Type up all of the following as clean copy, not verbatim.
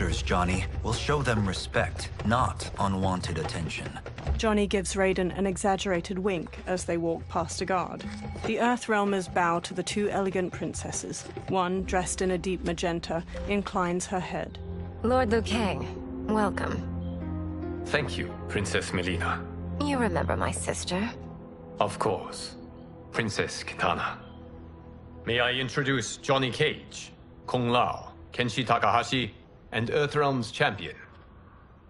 masters, Johnny. We'll show them respect, not unwanted attention. Johnny gives Raiden an exaggerated wink as they walk past a guard. The Earthrealmers bow to the two elegant princesses. One, dressed in a deep magenta, inclines her head. Lord Liu Kang, welcome. Thank you, Princess Melina. You remember my sister? Of course. Princess Kitana. May I introduce Johnny Cage, Kung Lao, Kenshi Takahashi, and Earthrealm's champion,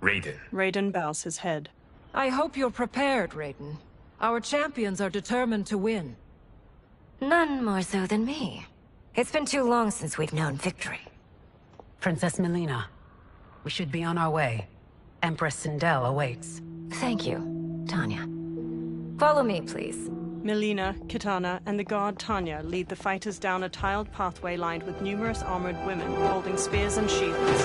Raiden. Raiden bows his head. I hope you're prepared, Raiden. Our champions are determined to win. None more so than me. It's been too long since we've known victory. Princess Melina, we should be on our way. Empress Sindel awaits. Thank you, Tanya. Follow me, please. Melina, Kitana, and the guard Tanya lead the fighters down a tiled pathway lined with numerous armored women holding spears and shields.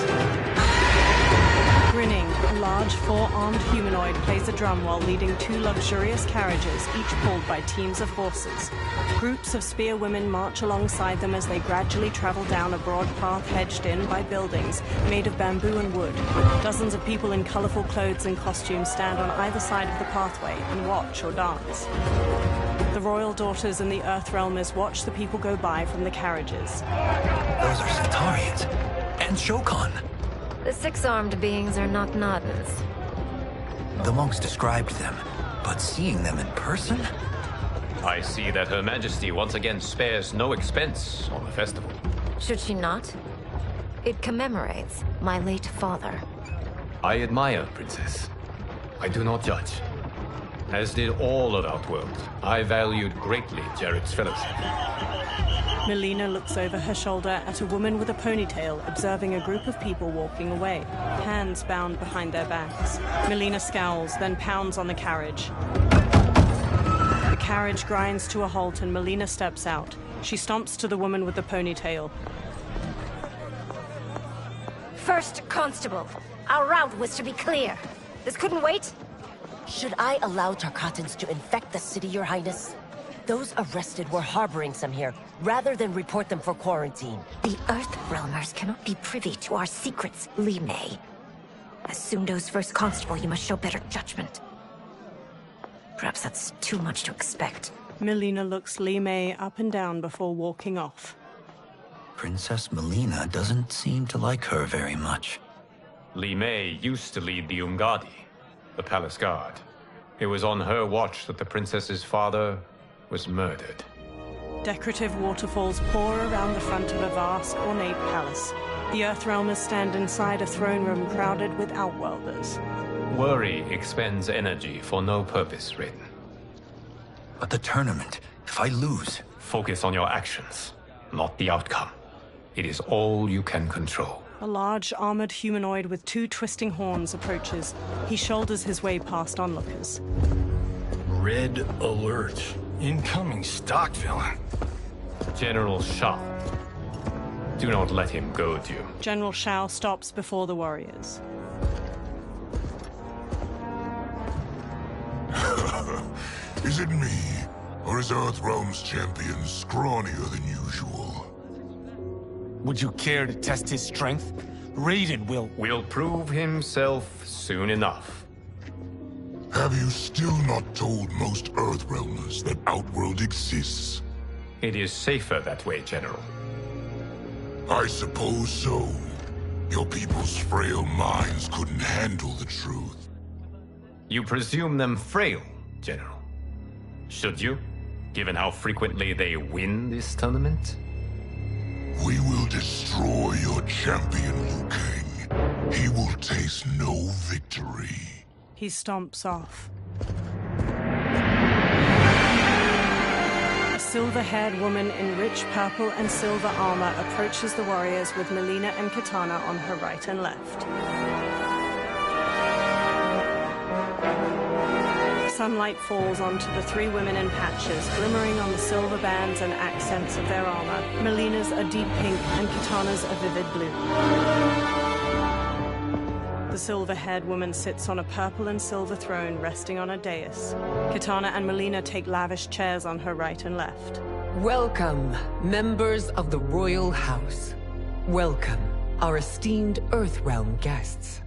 Grinning, a large four-armed humanoid plays a drum while leading two luxurious carriages, each pulled by teams of horses. Groups of spear women march alongside them as they gradually travel down a broad path hedged in by buildings made of bamboo and wood. Dozens of people in colorful clothes and costumes stand on either side of the pathway and watch or dance. The royal daughters and the Earthrealmers watch the people go by from the carriages. Those are Centaurians. And Shokan. The six-armed beings are not Nodens. The monks described them, but seeing them in person? I see that Her Majesty once again spares no expense on the festival. Should she not? It commemorates my late father. I admire, Princess. I do not judge. As did all of Outworld, I valued greatly Jared's fellowship. Melina looks over her shoulder at a woman with a ponytail observing a group of people walking away, hands bound behind their backs. Melina scowls, then pounds on the carriage. The carriage grinds to a halt and Melina steps out. She stomps to the woman with the ponytail. First Constable, our route was to be clear. This couldn't wait? Should I allow Tarkatans to infect the city, Your Highness? Those arrested were harboring some here, rather than report them for quarantine. The Earthrealmers cannot be privy to our secrets, Li Mei. As Sundo's first constable, you must show better judgment. Perhaps that's too much to expect. Melina looks Li Mei up and down before walking off. Princess Melina doesn't seem to like her very much. Li Mei used to lead the Umgadi, the palace guard. It was on her watch that the princess's father was murdered. Decorative waterfalls pour around the front of a vast, ornate palace. The Earthrealmers stand inside a throne room crowded with Outworlders. Worry expends energy for no purpose, Raiden. But the tournament, if I lose... Focus on your actions, not the outcome. It is all you can control. A large, armored humanoid with two twisting horns approaches. He shoulders his way past onlookers. Red alert. Incoming stock villain. General Shao. Do not let him goad you. General Shao stops before the warriors. Is it me? Or is Earthrealm's champion scrawnier than usual? Would you care to test his strength? Raiden will prove himself soon enough. Have you still not told most Earthrealmers that Outworld exists? It is safer that way, General. I suppose so. Your people's frail minds couldn't handle the truth. You presume them frail, General. Should you, given how frequently they win this tournament? We will destroy your champion, Liu Kang. He will taste no victory. He stomps off. A silver-haired woman in rich purple and silver armor approaches the warriors with Melina and Kitana on her right and left. Sunlight falls onto the three women in patches, glimmering on the silver bands and accents of their armor. Melina's a deep pink and Kitana's a vivid blue. The silver-haired woman sits on a purple and silver throne resting on a dais. Kitana and Melina take lavish chairs on her right and left. Welcome, members of the royal house. Welcome our esteemed Earthrealm guests.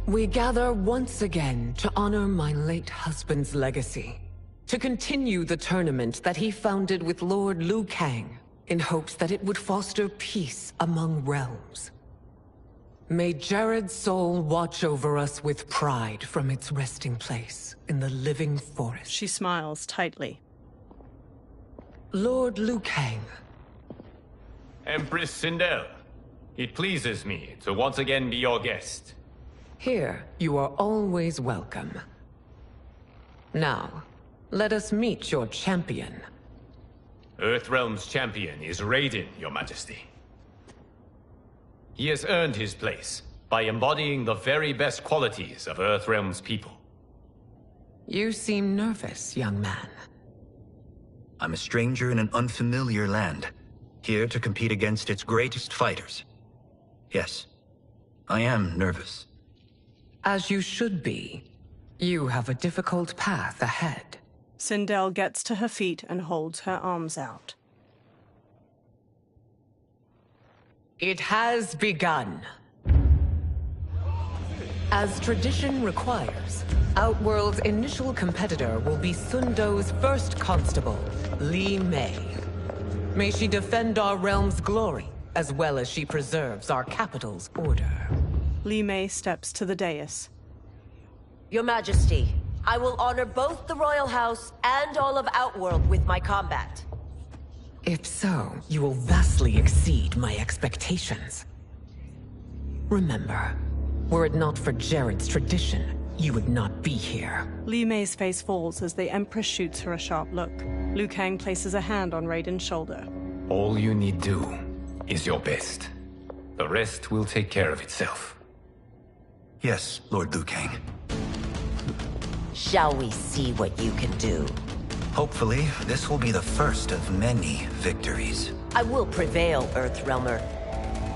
We gather once again to honor my late husband's legacy, to continue the tournament that he founded with Lord Liu Kang, in hopes that it would foster peace among realms. May Jared's soul watch over us with pride from its resting place in the living forest. She smiles tightly. Lord Liu Kang. Empress Sindel, it pleases me to once again be your guest. Here, you are always welcome. Now, let us meet your champion. Earthrealm's champion is Raiden, Your Majesty. He has earned his place by embodying the very best qualities of Earthrealm's people. You seem nervous, young man. I'm a stranger in an unfamiliar land, here to compete against its greatest fighters. Yes, I am nervous. As you should be. You have a difficult path ahead. Sindel gets to her feet and holds her arms out. It has begun. As tradition requires, Outworld's initial competitor will be Sundo's first constable, Li Mei. May she defend our realm's glory, as well as she preserves our capital's order. Li Mei steps to the dais. Your Majesty, I will honor both the Royal House and all of Outworld with my combat. If so, you will vastly exceed my expectations. Remember, were it not for Jared's tradition, you would not be here. Li Mei's face falls as the Empress shoots her a sharp look. Liu Kang places a hand on Raiden's shoulder. All you need do is your best. The rest will take care of itself. Yes, Lord Liu Kang. Shall we see what you can do? Hopefully, this will be the first of many victories. I will prevail, Earthrealmer.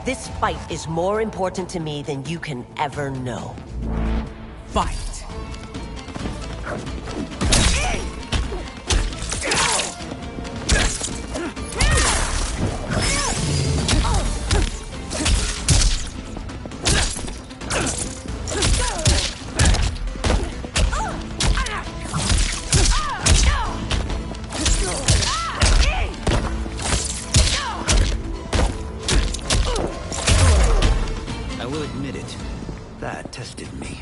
This fight is more important to me than you can ever know. Fight! That tested me.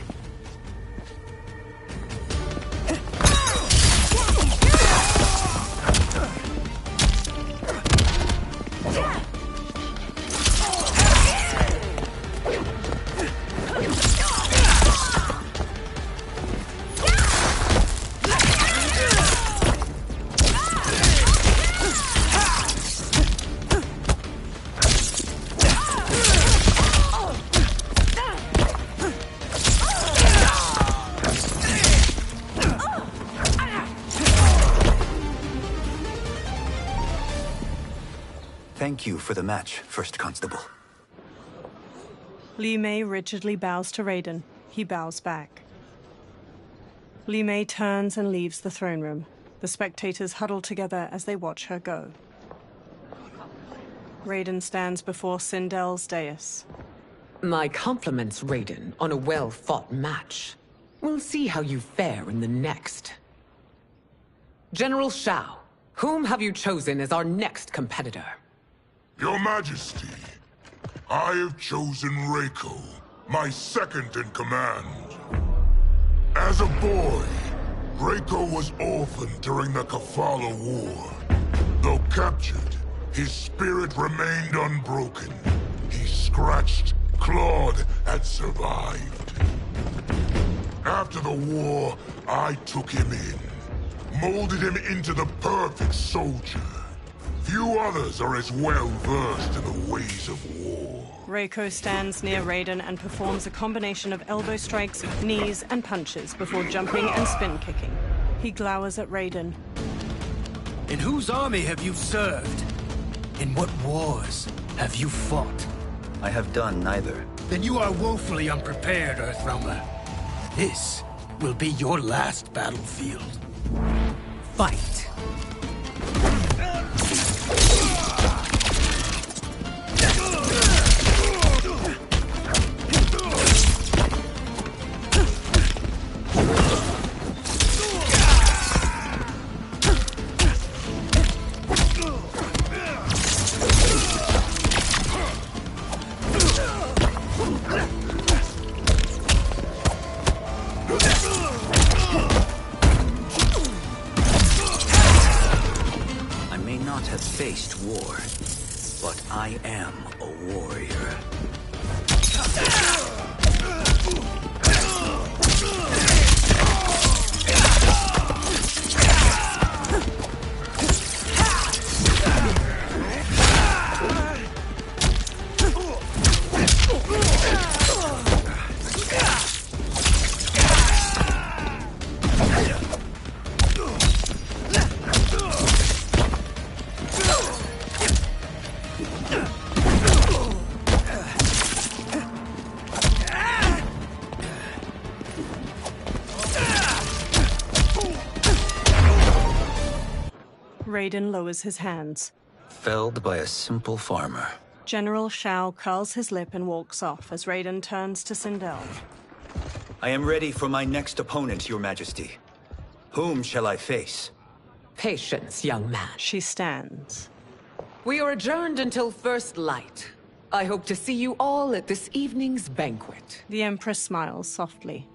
Thank you for the match, First Constable. Li Mei rigidly bows to Raiden. He bows back. Li Mei turns and leaves the throne room. The spectators huddle together as they watch her go. Raiden stands before Sindel's dais. My compliments, Raiden, on a well-fought match. We'll see how you fare in the next. General Shao, whom have you chosen as our next competitor? Your Majesty, I have chosen Reiko, my second in command. As a boy, Reiko was orphaned during the Kafala War. Though captured, his spirit remained unbroken. He scratched, clawed, and survived. After the war, I took him in, molded him into the perfect soldier. Few others are as well versed in the ways of war. Reiko stands near Raiden and performs a combination of elbow strikes, knees, and punches before jumping and spin kicking. He glowers at Raiden. In whose army have you served? In what wars have you fought? I have done neither. Then you are woefully unprepared, Earthrealmer. This will be your last battlefield. Fight! I may not have faced war, but I am a warrior. Raiden lowers his hands. Felled by a simple farmer. General Shao curls his lip and walks off as Raiden turns to Sindel. I am ready for my next opponent, Your Majesty. Whom shall I face? Patience, young man. She stands. We are adjourned until first light. I hope to see you all at this evening's banquet. The Empress smiles softly.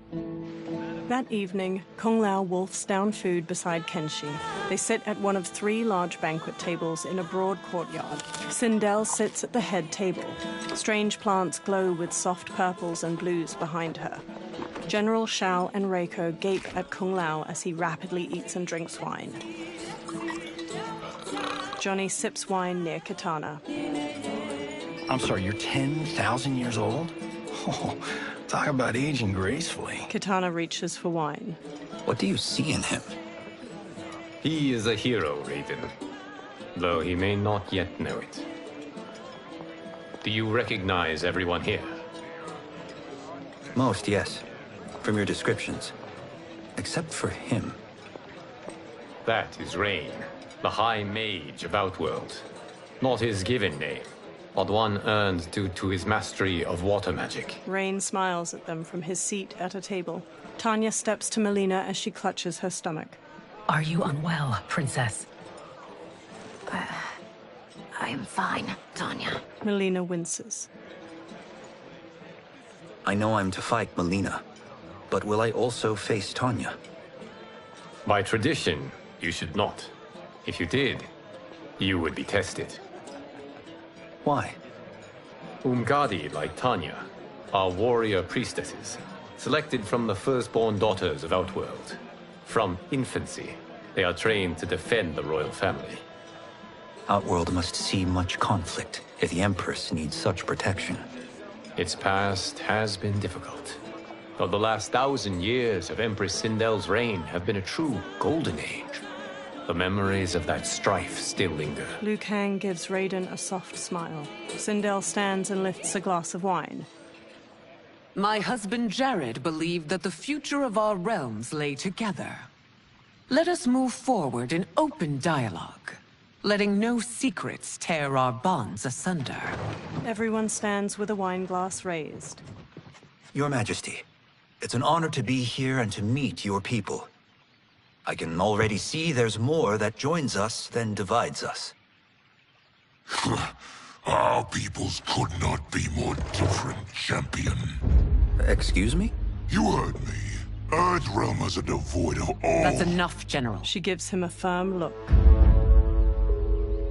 That evening, Kung Lao wolfs down food beside Kenshi. They sit at one of 3 large banquet tables in a broad courtyard. Sindel sits at the head table. Strange plants glow with soft purples and blues behind her. General Shao and Reiko gape at Kung Lao as he rapidly eats and drinks wine. Johnny sips wine near Katana. I'm sorry, you're 10,000 years old? Oh, talk about aging gracefully. Katana reaches for wine. What do you see in him? He is a hero, Raiden, though he may not yet know it. Do you recognize everyone here? Most, yes. From your descriptions. Except for him. That is Rain, the High Mage of Outworld. Not his given name, but one earned due to his mastery of water magic. Rain smiles at them from his seat at a table. Tanya steps to Melina as she clutches her stomach. Are you unwell, Princess? I am fine, Tanya. Melina winces. I know I'm to fight Melina, but will I also face Tanya? By tradition, you should not. If you did, you would be tested. Why? Umgadi, like Tanya, are warrior priestesses, selected from the firstborn daughters of Outworld. From infancy, they are trained to defend the royal family. Outworld must see much conflict if the Empress needs such protection. Its past has been difficult, though the last 1,000 years of Empress Sindel's reign have been a true golden age. The memories of that strife still linger. Liu Kang gives Raiden a soft smile. Sindel stands and lifts a glass of wine. My husband Jared believed that the future of our realms lay together. Let us move forward in open dialogue, letting no secrets tear our bonds asunder. Everyone stands with a wine glass raised. Your Majesty, it's an honor to be here and to meet your people. I can already see there's more that joins us than divides us. Our peoples could not be more different, champion. Excuse me? You heard me. Earthrealmers are devoid of all... That's enough, General. She gives him a firm look.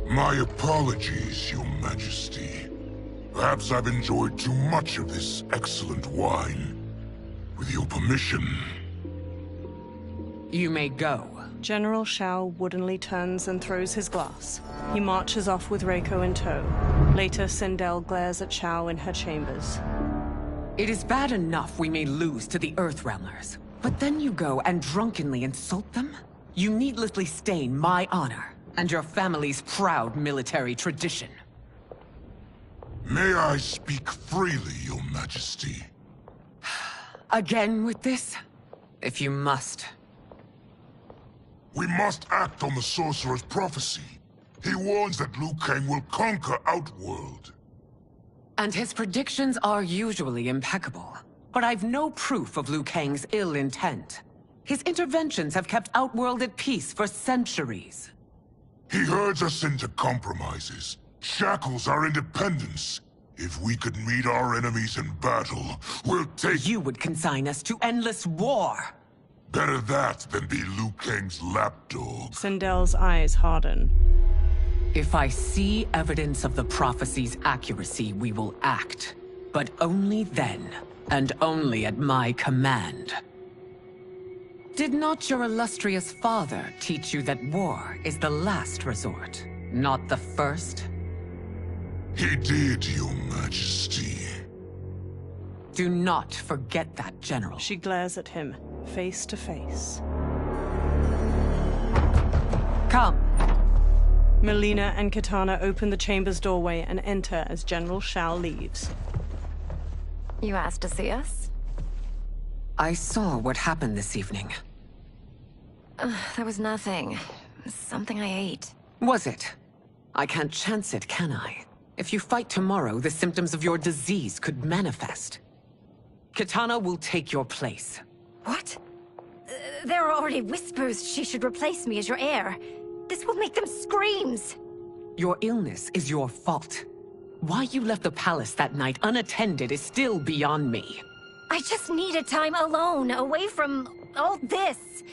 My apologies, Your Majesty. Perhaps I've enjoyed too much of this excellent wine. With your permission... You may go. General Shao woodenly turns and throws his glass. He marches off with Reiko in tow. Later, Sindel glares at Shao in her chambers. It is bad enough we may lose to the Earthrealmers, but then you go and drunkenly insult them? You needlessly stain my honor and your family's proud military tradition. May I speak freely, Your Majesty? Again with this? If you must. We must act on the Sorcerer's prophecy. He warns that Liu Kang will conquer Outworld. And his predictions are usually impeccable. But I've no proof of Liu Kang's ill intent. His interventions have kept Outworld at peace for centuries. He herds us into compromises, shackles our independence. If we could meet our enemies in battle, we'll take— You would consign us to endless war! Better that than be Liu Kang's lapdog. Sindel's eyes harden. If I see evidence of the prophecy's accuracy, we will act. But only then, and only at my command. Did not your illustrious father teach you that war is the last resort, not the first? He did, Your Majesty. Do not forget that, General. She glares at him, face to face. Come. Melina and Kitana open the chamber's doorway and enter as General Shao leaves. You asked to see us? I saw what happened this evening. There was nothing. Something I ate. Was it? I can't chance it, can I? If you fight tomorrow, the symptoms of your disease could manifest. Kitana will take your place. What? There are already whispers she should replace me as your heir. This will make them screams! Your illness is your fault. Why you left the palace that night unattended is still beyond me. I just needed time alone, away from all this.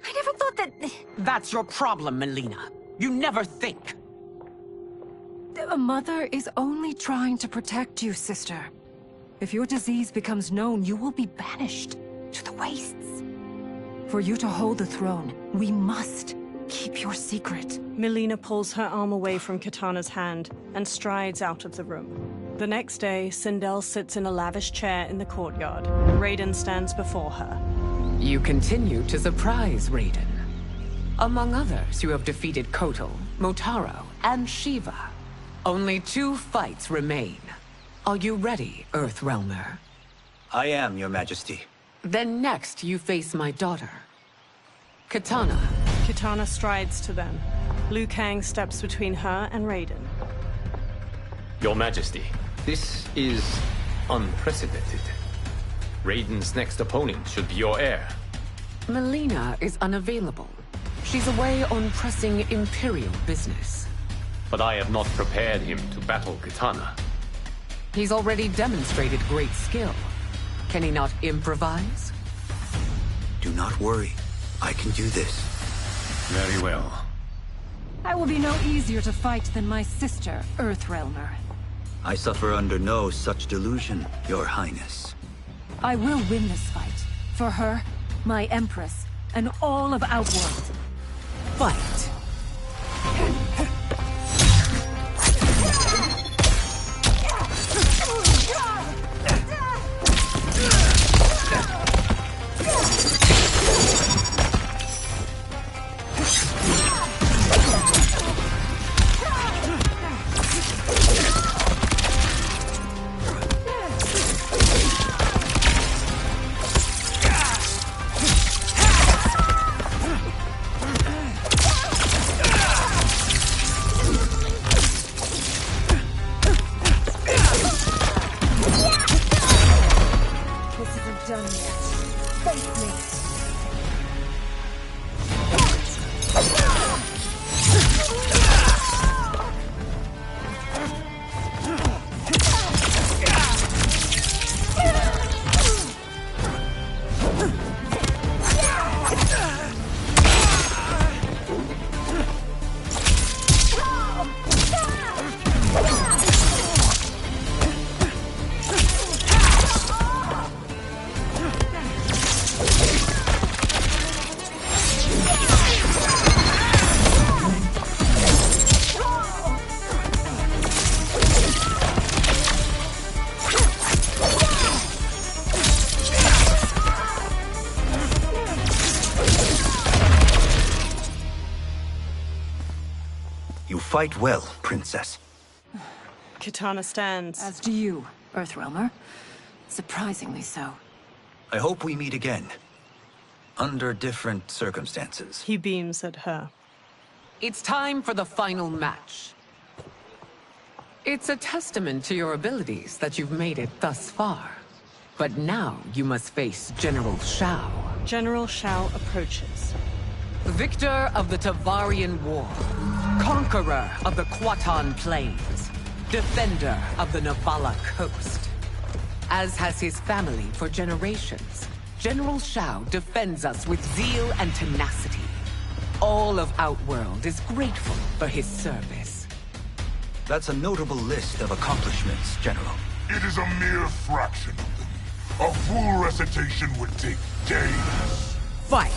I never thought that... That's your problem, Melina. You never think. A mother is only trying to protect you, sister. If your disease becomes known, you will be banished to the wastes. For you to hold the throne, we must keep your secret. Melina pulls her arm away from Kitana's hand and strides out of the room. The next day, Sindel sits in a lavish chair in the courtyard. Raiden stands before her. You continue to surprise Raiden. Among others, you have defeated Kotal, Motaro, and Shiva. Only 2 fights remain. Are you ready, Earthrealmer? I am, Your Majesty. Then next, you face my daughter, Kitana. Kitana strides to them. Liu Kang steps between her and Raiden. Your Majesty, this is unprecedented. Raiden's next opponent should be your heir. Melina is unavailable. She's away on pressing Imperial business. But I have not prepared him to battle Kitana. He's already demonstrated great skill. Can he not improvise? Do not worry. I can do this. Very well. I will be no easier to fight than my sister, Earthrealmer. I suffer under no such delusion, Your Highness. I will win this fight. For her, my Empress, and all of Outworld. Fight! Fight well, Princess. Kitana stands. As do you, Earthrealmer. Surprisingly so. I hope we meet again. Under different circumstances. He beams at her. It's time for the final match. It's a testament to your abilities that you've made it thus far. But now you must face General Shao. General Shao approaches. Victor of the Tavarian War. Conqueror of the Kwatan Plains. defender of the Navala coast. As has his family for generations, General Shao defends us with zeal and tenacity. All of Outworld is grateful for his service. That's a notable list of accomplishments, General. It is a mere fraction of them. A full recitation would take days. Fight!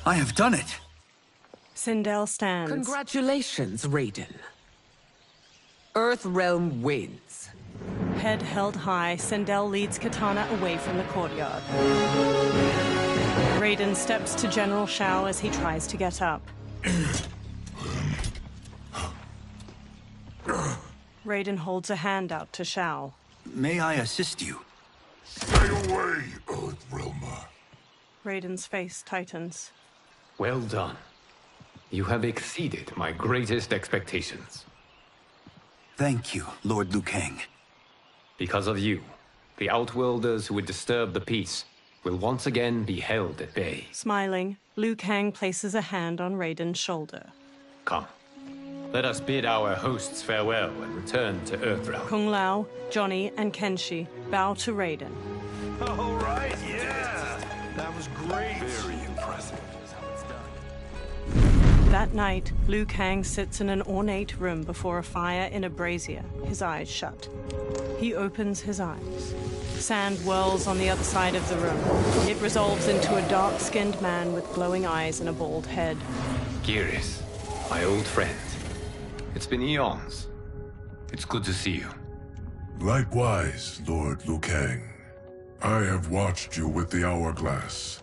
I have done it! Sindel stands. Congratulations, Raiden. Earthrealm wins. Head held high, Sindel leads Katana away from the courtyard. Raiden steps to General Shao as he tries to get up. Raiden holds a hand out to Shao. May I assist you? Stay away, Earthrealmer. Raiden's face tightens. Well done. You have exceeded my greatest expectations. Thank you, Lord Liu Kang. Because of you, the Outworlders who would disturb the peace will once again be held at bay. Smiling, Liu Kang places a hand on Raiden's shoulder. Come. Let us bid our hosts farewell and return to Earthrealm. Kung Lao, Johnny, and Kenshi bow to Raiden. All right, yeah! That was great. Very impressive. That night, Liu Kang sits in an ornate room before a fire in a brazier, his eyes shut. He opens his eyes. Sand whirls on the other side of the room. It resolves into a dark-skinned man with glowing eyes and a bald head. Geras, my old friend. It's been eons. It's good to see you. Likewise, Lord Liu Kang. I have watched you with the Hourglass.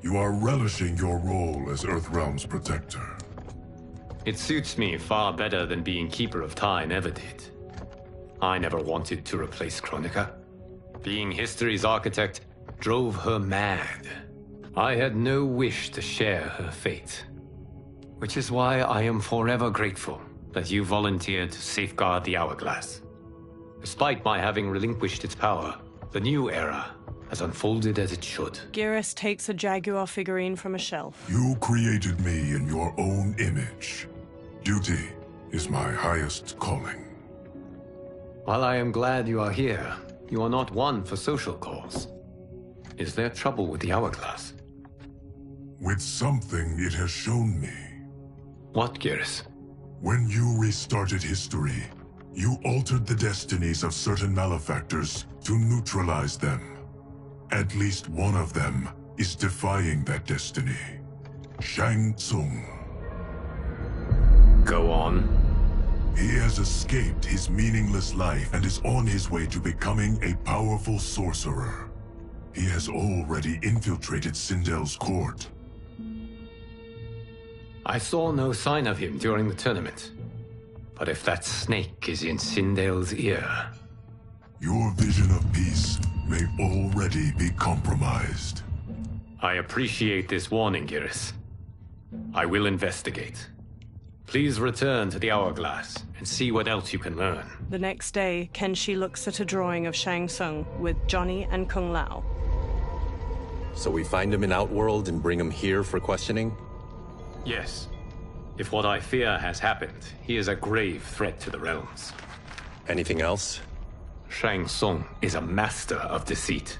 You are relishing your role as Earthrealm's protector. It suits me far better than being Keeper of Time ever did. I never wanted to replace Kronika. Being history's architect drove her mad. I had no wish to share her fate. Which is why I am forever grateful that you volunteered to safeguard the Hourglass. Despite my having relinquished its power, the new era has unfolded as it should. Geras takes a Jaguar figurine from a shelf. You created me in your own image. Duty is my highest calling. While I am glad you are here, you are not one for social calls. Is there trouble with the Hourglass? With something it has shown me. What, Geras? When you restarted history, you altered the destinies of certain malefactors to neutralize them. At least one of them is defying that destiny. Shang Tsung. Go on. He has escaped his meaningless life and is on his way to becoming a powerful sorcerer. He has already infiltrated Sindel's court. I saw no sign of him during the tournament. But if that snake is in Sindel's ear... Your vision of peace may already be compromised. I appreciate this warning, Geras. I will investigate. Please return to the Hourglass and see what else you can learn. The next day, Kenshi looks at a drawing of Shang Tsung with Johnny and Kung Lao. So we find him in Outworld and bring him here for questioning? Yes. If what I fear has happened, he is a grave threat to the realms. Anything else? Shang Tsung is a master of deceit.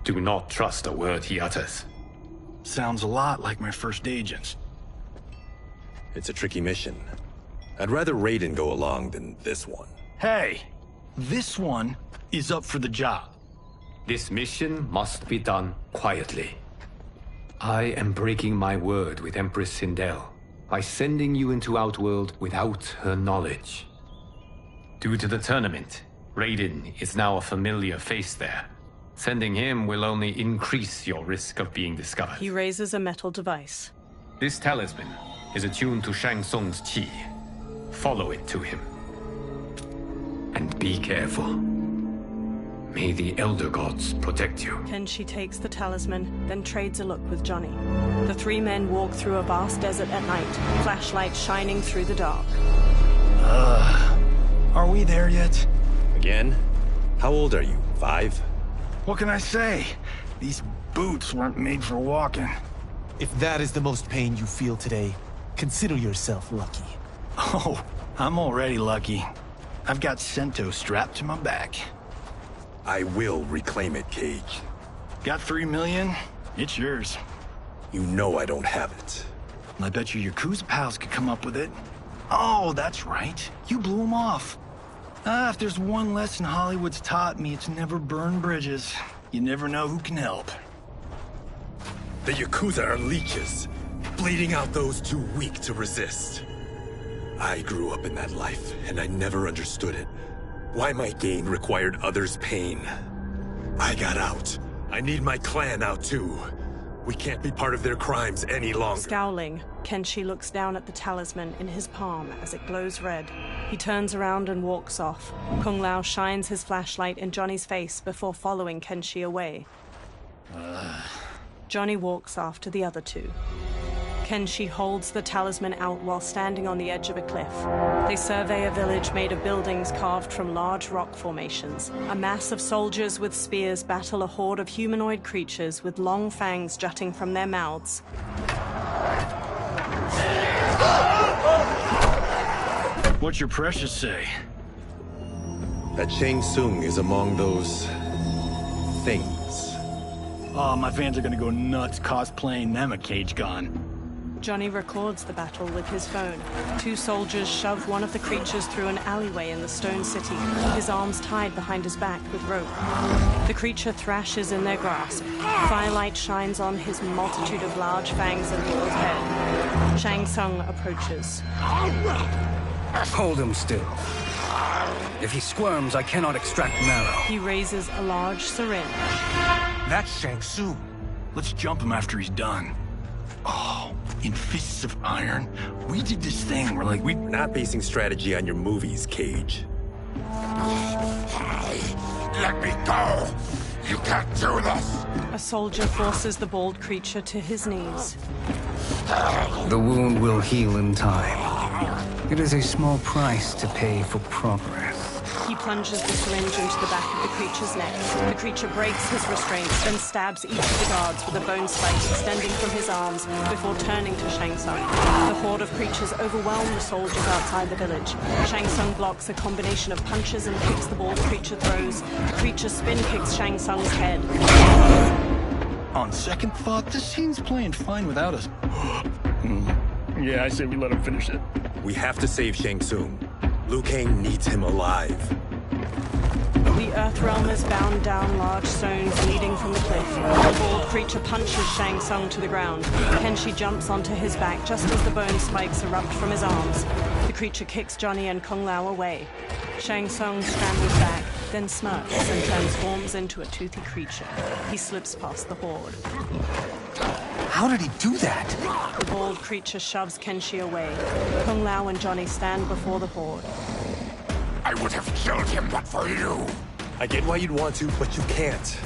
Do not trust a word he utters. Sounds a lot like my first agents. It's a tricky mission. I'd rather Raiden go along than this one. Hey! This one is up for the job. This mission must be done quietly. I am breaking my word with Empress Sindel by sending you into Outworld without her knowledge. Due to the tournament, Raiden is now a familiar face there. Sending him will only increase your risk of being discovered. He raises a metal device. This talisman is attuned to Shang Tsung's chi. Follow it to him. And be careful. May the Elder Gods protect you. Kenshi takes the talisman, then trades a look with Johnny. The three men walk through a vast desert at night, flashlights shining through the dark. Are we there yet? Again? How old are you? 5? What can I say? These boots weren't made for walking. If that is the most pain you feel today, consider yourself lucky. Oh, I'm already lucky. I've got Sento strapped to my back. I will reclaim it, Cage. Got 3 million? It's yours. You know I don't have it. I bet your Yakuza pals could come up with it. Oh, that's right. You blew them off. If there's one lesson Hollywood's taught me, it's never burn bridges. You never know who can help. The Yakuza are leeches, bleeding out those too weak to resist. I grew up in that life, and I never understood it. Why my gain required others' pain. I got out. I need my clan out too. We can't be part of their crimes any longer. Scowling, Kenshi looks down at the talisman in his palm as it glows red. He turns around and walks off. Kung Lao shines his flashlight in Johnny's face before following Kenshi away. Johnny walks after the other two. Kenshi holds the talisman out while standing on the edge of a cliff. They survey a village made of buildings carved from large rock formations. A mass of soldiers with spears battle a horde of humanoid creatures with long fangs jutting from their mouths. What's your precious say? That Shang Tsung is among those... things. Oh, my fans are gonna go nuts cosplaying them a Cage gone. Johnny records the battle with his phone. 2 soldiers shove one of the creatures through an alleyway in the stone city, his arms tied behind his back with rope. The creature thrashes in their grasp. Firelight shines on his multitude of large fangs and bald head. Shang Tsung approaches. Hold him still. If he squirms, I cannot extract marrow. He raises a large syringe. That's Shang Tsung. Let's jump him after he's done. Oh, in Fists of Iron, we did this thing where we're not basing strategy on your movies, Cage. Let me go! You can't do this! A soldier forces the bald creature to his knees. The wound will heal in time. It is a small price to pay for progress. He plunges the syringe into the back of the creature's neck. The creature breaks his restraints, then stabs each of the guards with a bone spike extending from his arms before turning to Shang Tsung. The horde of creatures overwhelm the soldiers outside the village. Shang Tsung blocks a combination of punches and kicks the bald creature throws. The creature spin kicks Shang Tsung's head. On second thought, this scene's playing fine without us. Yeah, I say we let him finish it. We have to save Shang Tsung. Liu Kang needs him alive. The Earthrealm is bound down large stones leading from the cliff. The bald creature punches Shang Tsung to the ground. Kenshi jumps onto his back just as the bone spikes erupt from his arms. The creature kicks Johnny and Kung Lao away. Shang Tsung scrambles back, then smirks and transforms into a toothy creature. He slips past the horde. How did he do that? The bald creature shoves Kenshi away. Kung Lao and Johnny stand before the horde. I would have killed him but for you. I get why you'd want to, but you can't.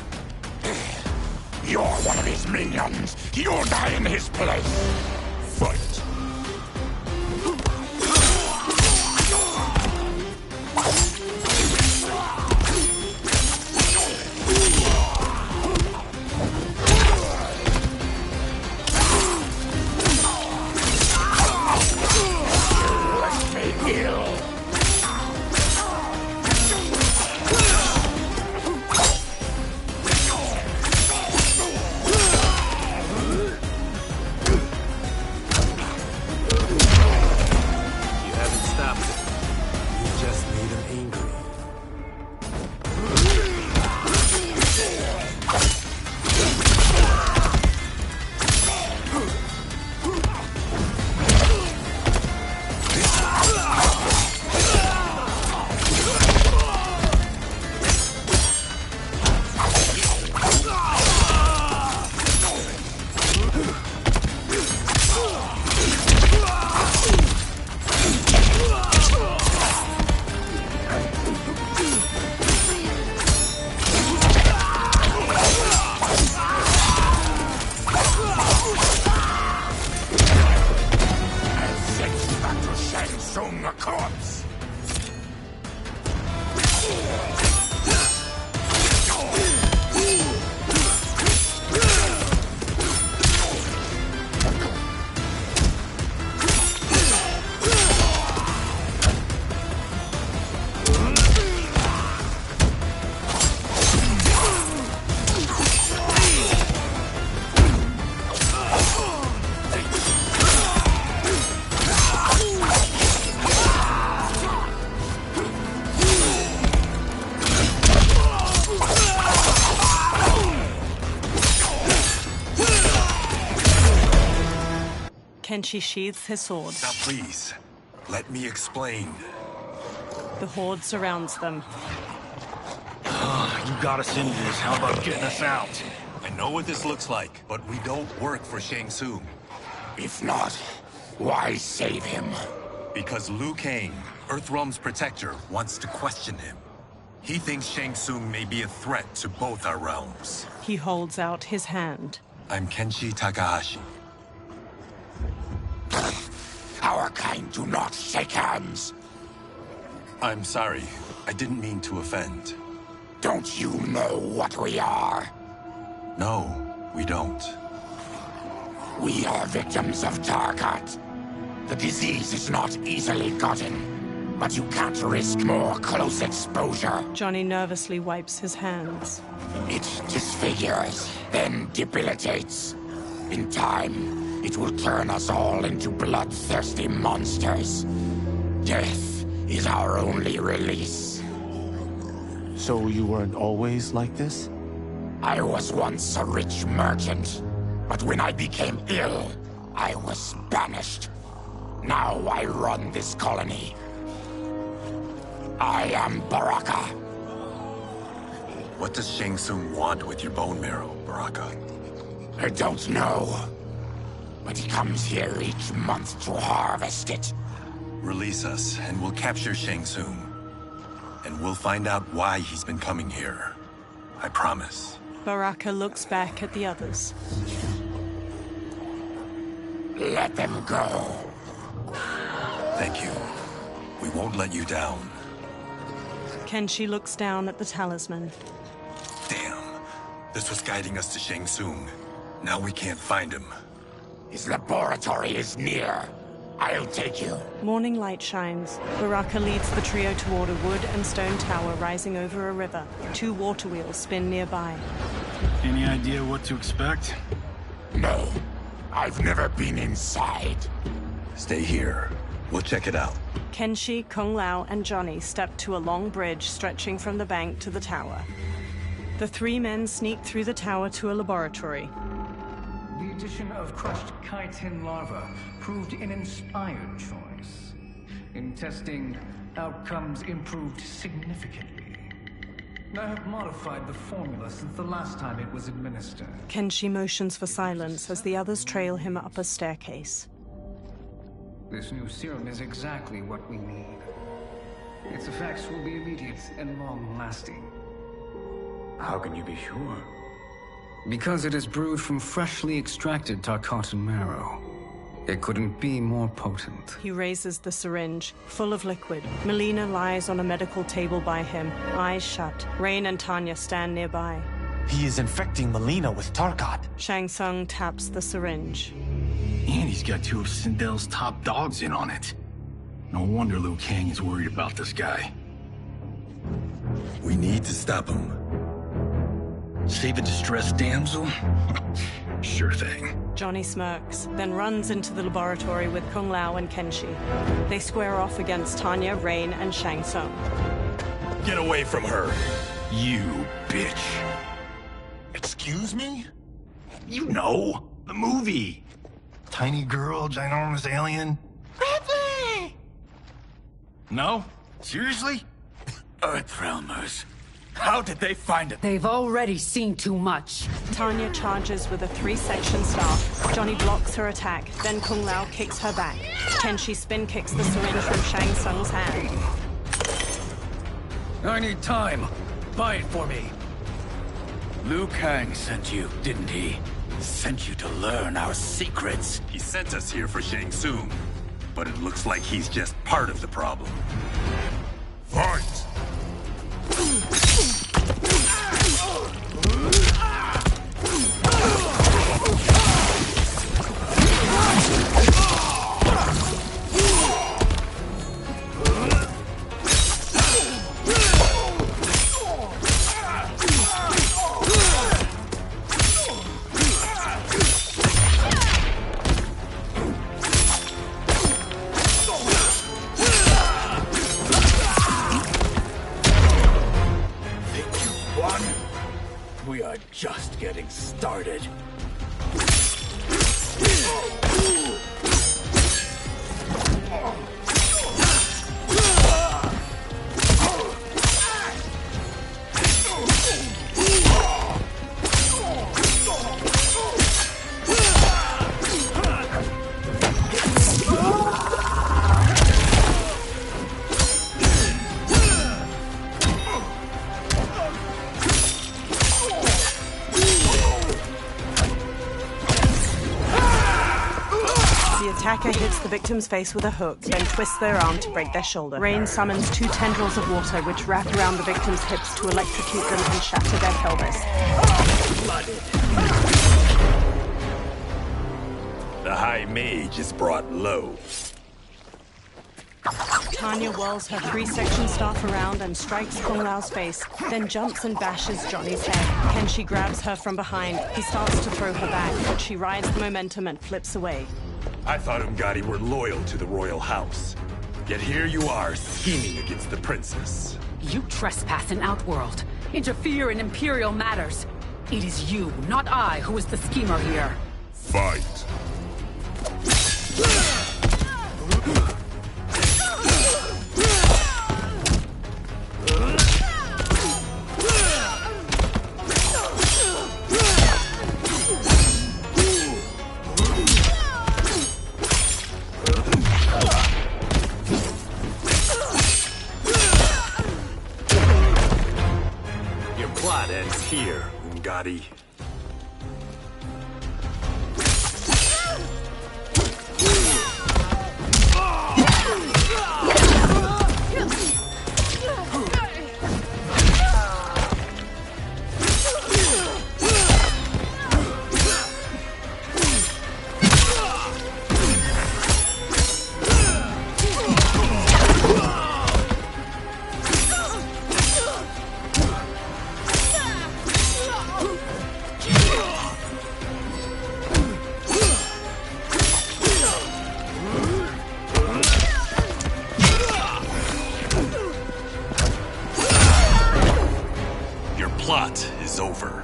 You're one of his minions. You'll die in his place. Fight. Kenshi sheathes his sword. Now please, let me explain. The horde surrounds them. You got us into this. How about getting us out? I know what this looks like, but we don't work for Shang Tsung. If not, why save him? Because Liu Kang, Earthrealm's protector, wants to question him. He thinks Shang Tsung may be a threat to both our realms. He holds out his hand. I'm Kenshi Takahashi. Our kind do not shake hands. I'm sorry. I didn't mean to offend. Don't you know what we are? No, we don't. We are victims of Tarkat. The disease is not easily gotten, but you can't risk more close exposure. Johnny nervously wipes his hands. It disfigures, then debilitates. In time, it will turn us all into bloodthirsty monsters. Death is our only release. So you weren't always like this? I was once a rich merchant, but when I became ill, I was banished. Now I run this colony. I am Baraka. What does Shang Tsung want with your bone marrow, Baraka? I don't know, but he comes here each month to harvest it. Release us, and we'll capture Shang Tsung. And we'll find out why he's been coming here. I promise. Baraka looks back at the others. Let them go. Thank you. We won't let you down. Kenshi looks down at the talisman. Damn. This was guiding us to Shang Tsung. Now we can't find him. His laboratory is near. I'll take you. Morning light shines. Baraka leads the trio toward a wood and stone tower rising over a river. 2 water wheels spin nearby. Any idea what to expect? No. I've never been inside. Stay here. We'll check it out. Kenshi, Kung Lao, and Johnny step to a long bridge stretching from the bank to the tower. The 3 men sneak through the tower to a laboratory. The addition of crushed chitin larva proved an inspired choice. In testing, outcomes improved significantly. I have modified the formula since the last time it was administered. Kenshi motions for silence as the others trail him up a staircase. This new serum is exactly what we need. Its effects will be immediate and long-lasting. How can you be sure? Because it is brewed from freshly extracted Tarkatan marrow. It couldn't be more potent. He raises the syringe, full of liquid. Melina lies on a medical table by him, eyes shut. Rain and Tanya stand nearby. He is infecting Melina with Tarkat. Shang Tsung taps the syringe. And he's got 2 of Sindel's top dogs in on it. No wonder Liu Kang is worried about this guy. We need to stop him. Save a distressed damsel? Sure thing. Johnny smirks, then runs into the laboratory with Kung Lao and Kenshi. They square off against Tanya, Rain, and Shang Tsung. Get away from her! You bitch. Excuse me? You know, the movie. Tiny girl, ginormous alien. Ready! No? Seriously? Earthrealmers. How did they find it? They've already seen too much. Tanya charges with a 3-section staff. Johnny blocks her attack, then Kung Lao kicks her back. Kenshi spin kicks the syringe from Shang Tsung's hand. I need time. Buy it for me. Liu Kang sent you, didn't he? Sent you to learn our secrets. He sent us here for Shang Tsung, but it looks like he's just part of the problem. Fight! We are just getting started. attacker hits the victim's face with a hook, then twists their arm to break their shoulder. Rain summons 2 tendrils of water which wrap around the victim's hips to electrocute them and shatter their pelvis. The High Mage is brought low. Tanya whirls her 3-section staff around and strikes Kung Lao's face, then jumps and bashes Johnny's head. Kenshi grabs her from behind. He starts to throw her back, but she rides the momentum and flips away. I thought Umgadi were loyal to the royal house. Yet here you are, scheming against the princess. You trespass in Outworld, interfere in Imperial matters. It is you, not I, who is the schemer here. Fight. Your plot ends here, Umgadi. Plot is over.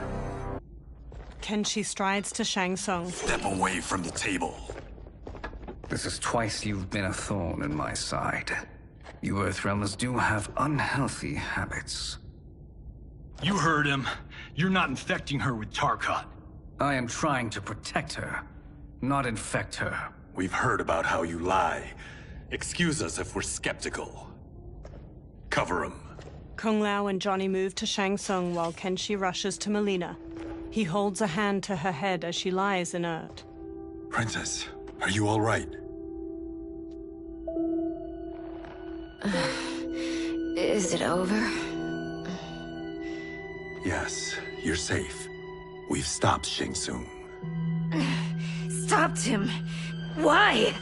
Kenshi strides to Shang Tsung. Step away from the table. This is twice you've been a thorn in my side. You Earthrealmers do have unhealthy habits. You heard him. You're not infecting her with Tarkat. I am trying to protect her, not infect her. We've heard about how you lie. Excuse us if we're skeptical. Cover him. Kung Lao and Johnny move to Shang Tsung while Kenshi rushes to Melina. He holds a hand to her head as she lies inert. Princess, are you all right? Is it over? Yes, you're safe. We've stopped Shang Tsung. Stopped him? Why?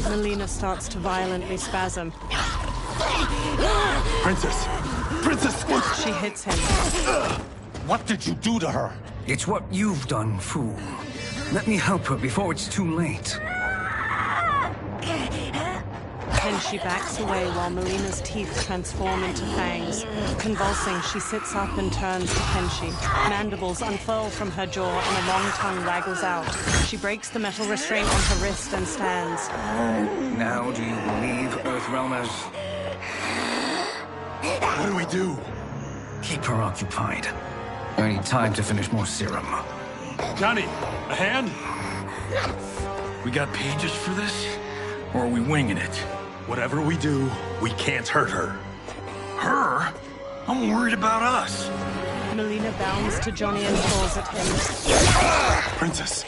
Melina starts to violently spasm. Princess! Princess! She hits him. What did you do to her? It's what you've done, fool. Let me help her before it's too late. Kenshi backs away while Melina's teeth transform into fangs. Convulsing, she sits up and turns to Kenshi. Mandibles unfurl from her jaw and a long tongue waggles out. She breaks the metal restraint on her wrist and stands. Now do you believe, Earthrealmers? What do we do? Keep her occupied. I need time to finish more serum. Johnny, a hand? We got pages for this? Or are we winging it? Whatever we do, we can't hurt her. Her? I'm worried about us. Melina bounds to Johnny and claws at him. Princess,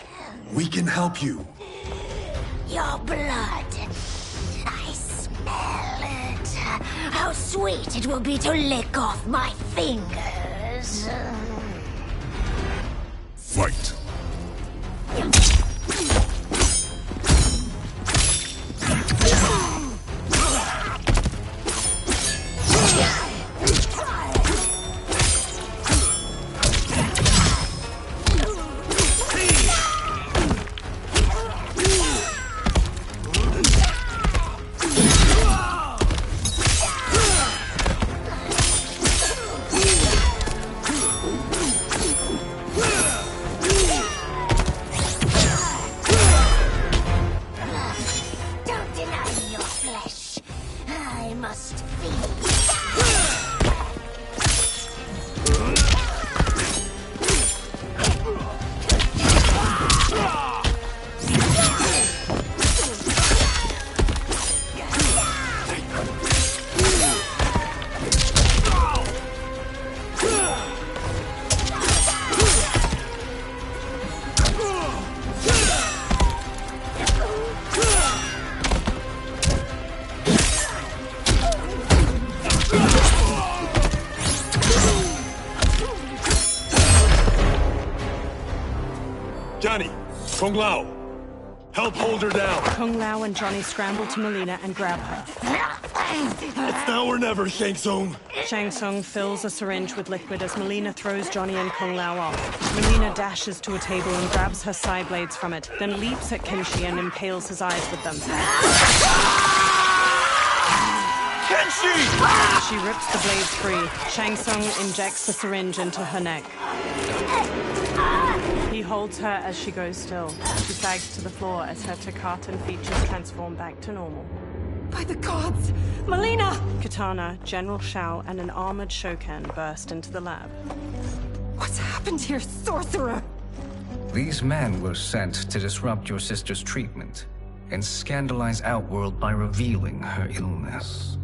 we can help you. Your blood. I smell it. How sweet it will be to lick off my fingers. Fight. Johnny, Kung Lao, help hold her down. Kung Lao and Johnny scramble to Melina and grab her. It's now or never, Shang Tsung. Shang Tsung fills a syringe with liquid as Melina throws Johnny and Kung Lao off. Melina dashes to a table and grabs her side blades from it, then leaps at Kenshi and impales his eyes with them. Kenshi! She rips the blades free. Shang Tsung injects the syringe into her neck. He holds her as she goes still. She sags to the floor as her Takatan features transform back to normal. By the gods! Melina! Katana, General Shao, and an armored Shokan burst into the lab. What's happened here, sorcerer? These men were sent to disrupt your sister's treatment and scandalize Outworld by revealing her illness.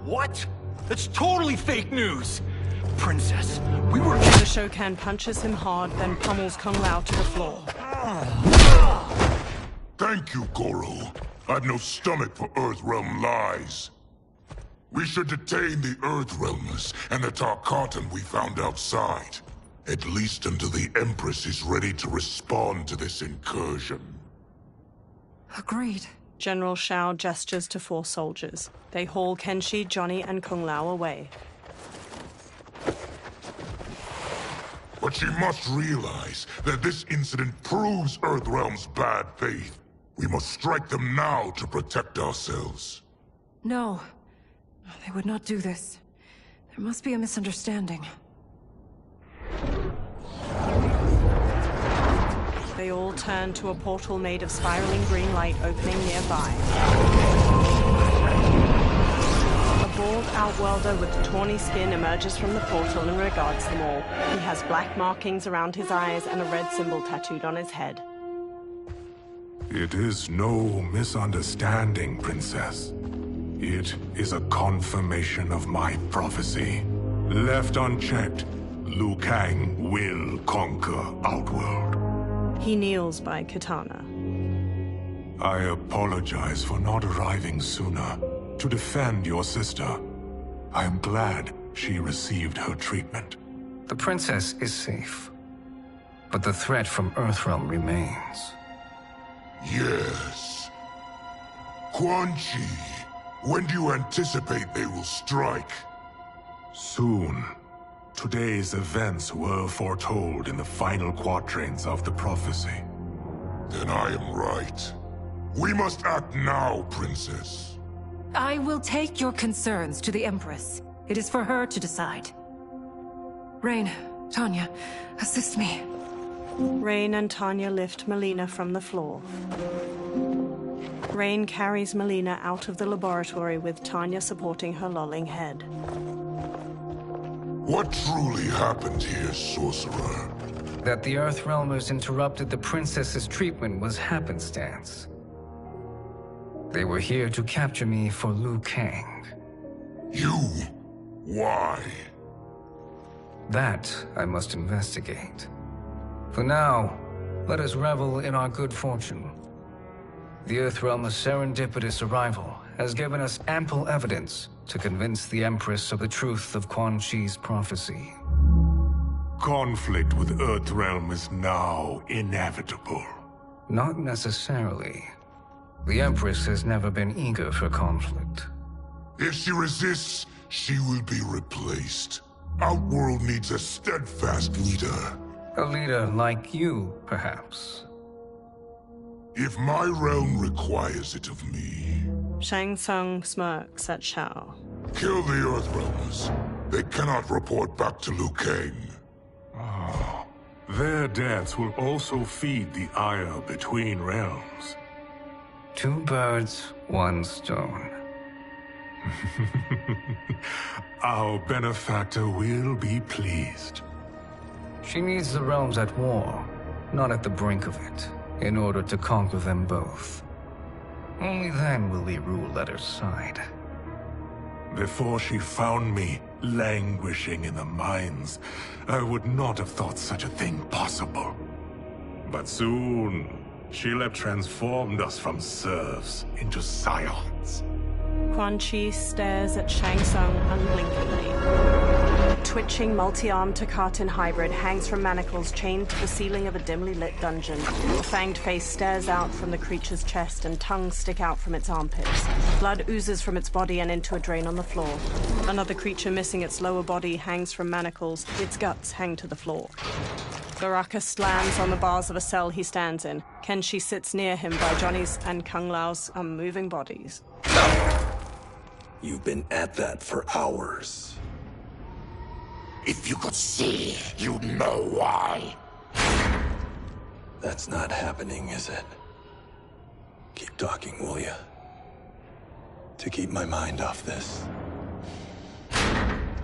What? That's totally fake news! Princess, we were... The Shokan punches him hard, then pummels Kung Lao to the floor. Thank you, Goro. I've no stomach for Earthrealm lies. We should detain the Earthrealmers and the Tarkatan we found outside. At least until the Empress is ready to respond to this incursion. Agreed. General Shao gestures to 4 soldiers. They haul Kenshi, Johnny, and Kung Lao away. But she must realize that this incident proves Earthrealm's bad faith. We must strike them now to protect ourselves. No. They would not do this. There must be a misunderstanding. They all turn to a portal made of spiraling green light opening nearby. A bald outworlder with tawny skin emerges from the portal and regards them all. He has black markings around his eyes and a red symbol tattooed on his head. It is no misunderstanding, Princess. It is a confirmation of my prophecy. Left unchecked, Liu Kang will conquer Outworld. He kneels by Katana. I apologize for not arriving sooner to defend your sister. I am glad she received her treatment. The princess is safe, but the threat from Earthrealm remains. Yes. Quan Chi, when do you anticipate they will strike? Soon. Today's events were foretold in the final quatrains of the prophecy. Then I am right. We must act now, Princess. I will take your concerns to the Empress. It is for her to decide. Rain, Tanya, assist me. Rain and Tanya lift Melina from the floor. Rain carries Melina out of the laboratory with Tanya supporting her lolling head. What truly happened here, sorcerer? That the Earthrealmers interrupted the princess's treatment was happenstance. They were here to capture me for Liu Kang. You? Why? That I must investigate. For now, let us revel in our good fortune. The Earthrealm's serendipitous arrival has given us ample evidence to convince the Empress of the truth of Quan Chi's prophecy. Conflict with Earthrealm is now inevitable. Not necessarily. The Empress has never been eager for conflict. If she resists, she will be replaced. Outworld needs a steadfast leader. A leader like you, perhaps. If my realm requires it of me... Shang Tsung smirks at Shao. Kill the Earthrealmers. They cannot report back to Liu Kang. Their deaths will also feed the ire between realms. 2 birds, 1 stone. Our benefactor will be pleased. She needs the realms at war, not at the brink of it, in order to conquer them both. Only then will we rule at her side. Before she found me languishing in the mines, I would not have thought such a thing possible. But soon, she'll have transformed us from serfs into scions. Quan Chi stares at Shang Tsung unblinkingly. twitching, multi-armed Takatin hybrid hangs from manacles chained to the ceiling of a dimly lit dungeon. A fanged face stares out from the creature's chest and tongues stick out from its armpits. Blood oozes from its body and into a drain on the floor. Another creature missing its lower body hangs from manacles. Its guts hang to the floor. Baraka slams on the bars of a cell he stands in. Kenshi sits near him by Johnny's and Kung Lao's unmoving bodies. You've been at that for hours. If you could see, you'd know why. That's not happening, is it? Keep talking, will you? To keep my mind off this.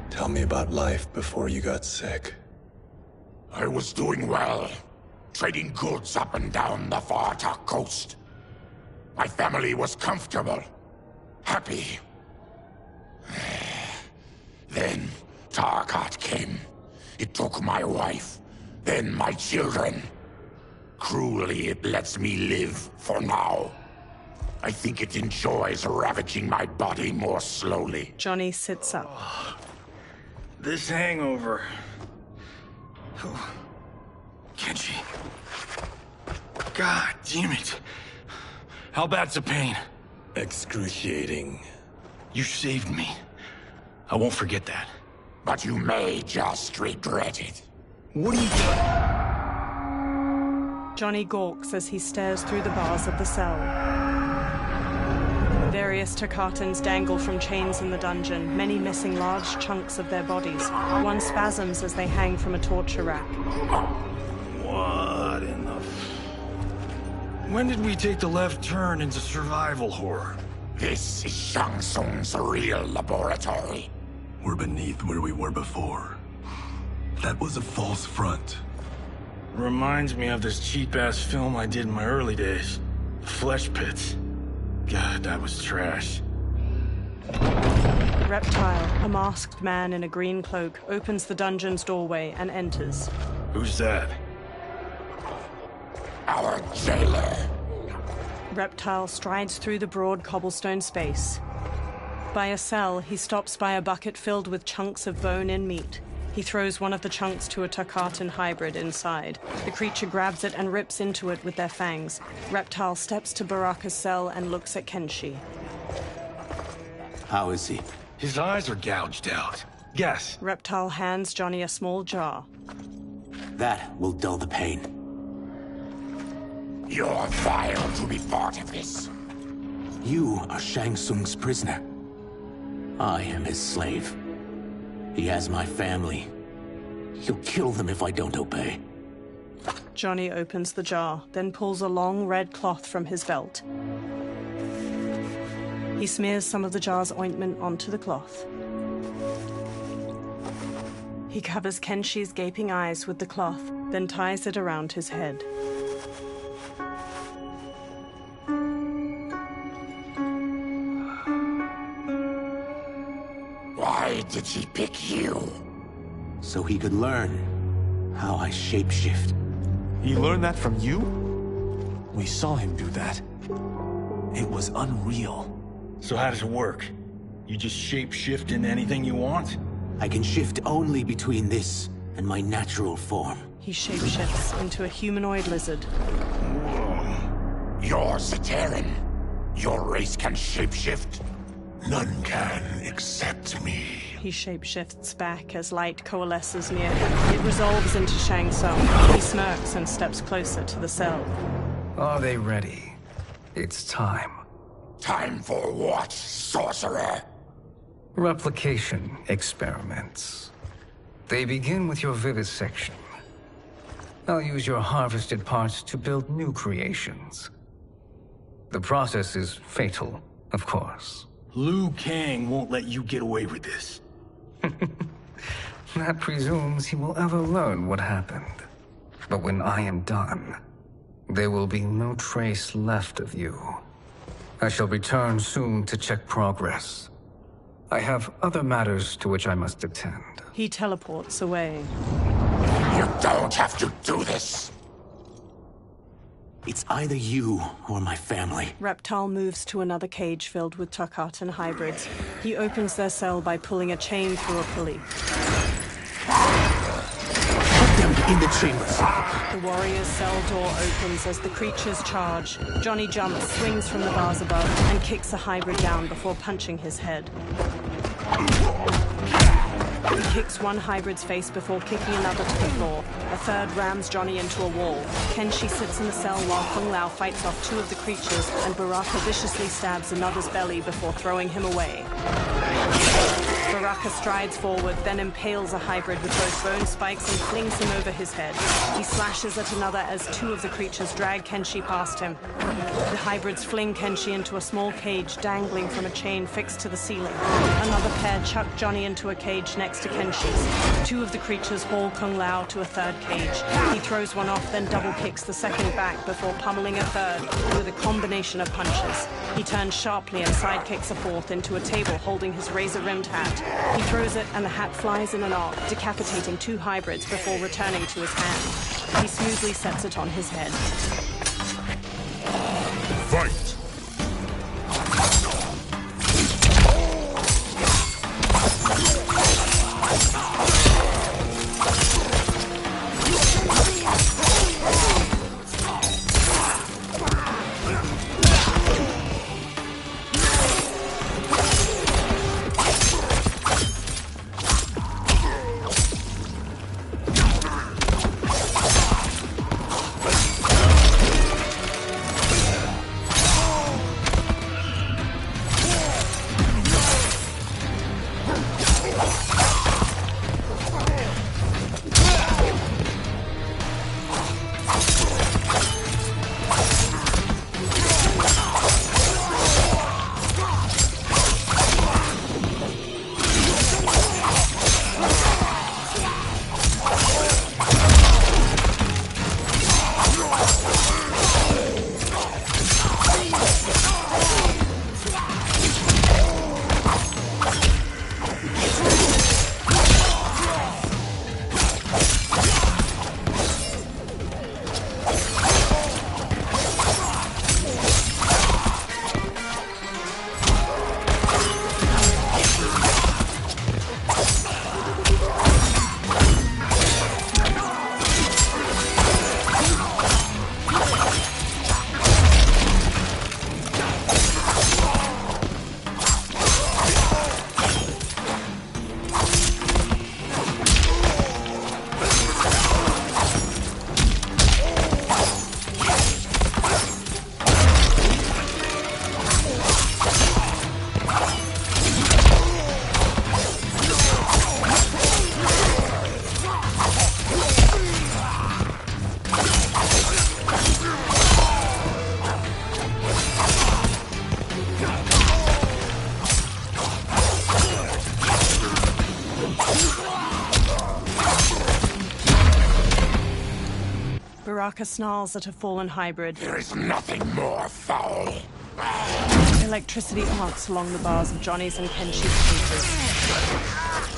Tell me about life before you got sick. I was doing well, trading goods up and down the Varta coast. My family was comfortable, happy. Then Tarkat came. It took my wife, then my children. Cruelly, it lets me live for now. I think it enjoys ravaging my body more slowly. Johnny sits up. This hangover. Kenshi. God damn it. How bad's the pain? Excruciating. You saved me. I won't forget that. But you may just regret it. What are you doing? Johnny gawks as he stares through the bars of the cell. Various Takatans dangle from chains in the dungeon, many missing large chunks of their bodies. One spasms as they hang from a torture rack. What in the... When did we take the left turn into survival horror? This is Shang Tsung's real laboratory. We're beneath where we were before. That was a false front. Reminds me of this cheap-ass film I did in my early days. Flesh Pits. God, that was trash. Reptile, a masked man in a green cloak, opens the dungeon's doorway and enters. Who's that? Our jailer. Reptile strides through the broad cobblestone space. By a cell, he stops by a bucket filled with chunks of bone-in meat. He throws one of the chunks to a Takatan hybrid inside. The creature grabs it and rips into it with their fangs. Reptile steps to Baraka's cell and looks at Kenshi. How is he? His eyes are gouged out. Guess. Reptile hands Johnny a small jar. That will dull the pain. You're vile to be part of this. You are Shang Tsung's prisoner. I am his slave. He has my family. He'll kill them if I don't obey. Johnny opens the jar, then pulls a long red cloth from his belt. He smears some of the jar's ointment onto the cloth. He covers Kenshi's gaping eyes with the cloth, then ties it around his head. Why did he pick you? So he could learn how I shapeshift. He learned that from you? We saw him do that. It was unreal. So how does it work? You just shapeshift into anything you want? I can shift only between this and my natural form. He shapeshifts into a humanoid lizard. Whoa. You're Zateran. Your race can shapeshift. None can except me. He shapeshifts back as light coalesces near him. It resolves into Shang Tsung. He smirks and steps closer to the cell. Are they ready? It's time. Time for what, sorcerer? Replication experiments. They begin with your vivisection. I'll use your harvested parts to build new creations. The process is fatal, of course. Liu Kang won't let you get away with this. That presumes he will ever learn what happened. But when I am done, there will be no trace left of you. I shall return soon to check progress. I have other matters to which I must attend. He teleports away. You don't have to do this. It's either you or my family. Reptile moves to another cage filled with Takatan hybrids. He opens their cell by pulling a chain through a pulley. In the chambers. The warrior's cell door opens as the creatures charge. Johnny jumps, swings from the bars above, and kicks a hybrid down before punching his head. He kicks one hybrid's face before kicking another to the floor. A third rams Johnny into a wall. Kenshi sits in the cell while Kung Lao fights off two of the creatures, and Baraka viciously stabs another's belly before throwing him away. Baraka strides forward, then impales a hybrid with both bone spikes and flings him over his head. He slashes at another as two of the creatures drag Kenshi past him. The hybrids fling Kenshi into a small cage dangling from a chain fixed to the ceiling. Another pair chuck Johnny into a cage next to Kenshi's. Two of the creatures haul Kung Lao to a third cage. He throws one off, then double kicks the second back before pummeling a third with a combination of punches. He turns sharply and sidekicks a fourth into a table holding his razor-rimmed hat. He throws it and the hat flies in an arc, decapitating two hybrids before returning to his hand. He smoothly sets it on his head. Fight! Baraka snarls at a fallen hybrid. There is nothing more foul. Electricity arcs along the bars of Johnny's and Kenshi's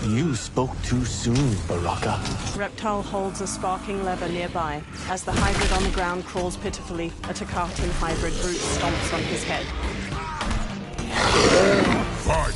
cages. You spoke too soon, Baraka. Reptile holds a sparking lever nearby. As the hybrid on the ground crawls pitifully, a Takatin hybrid brute stomps on his head. Fight!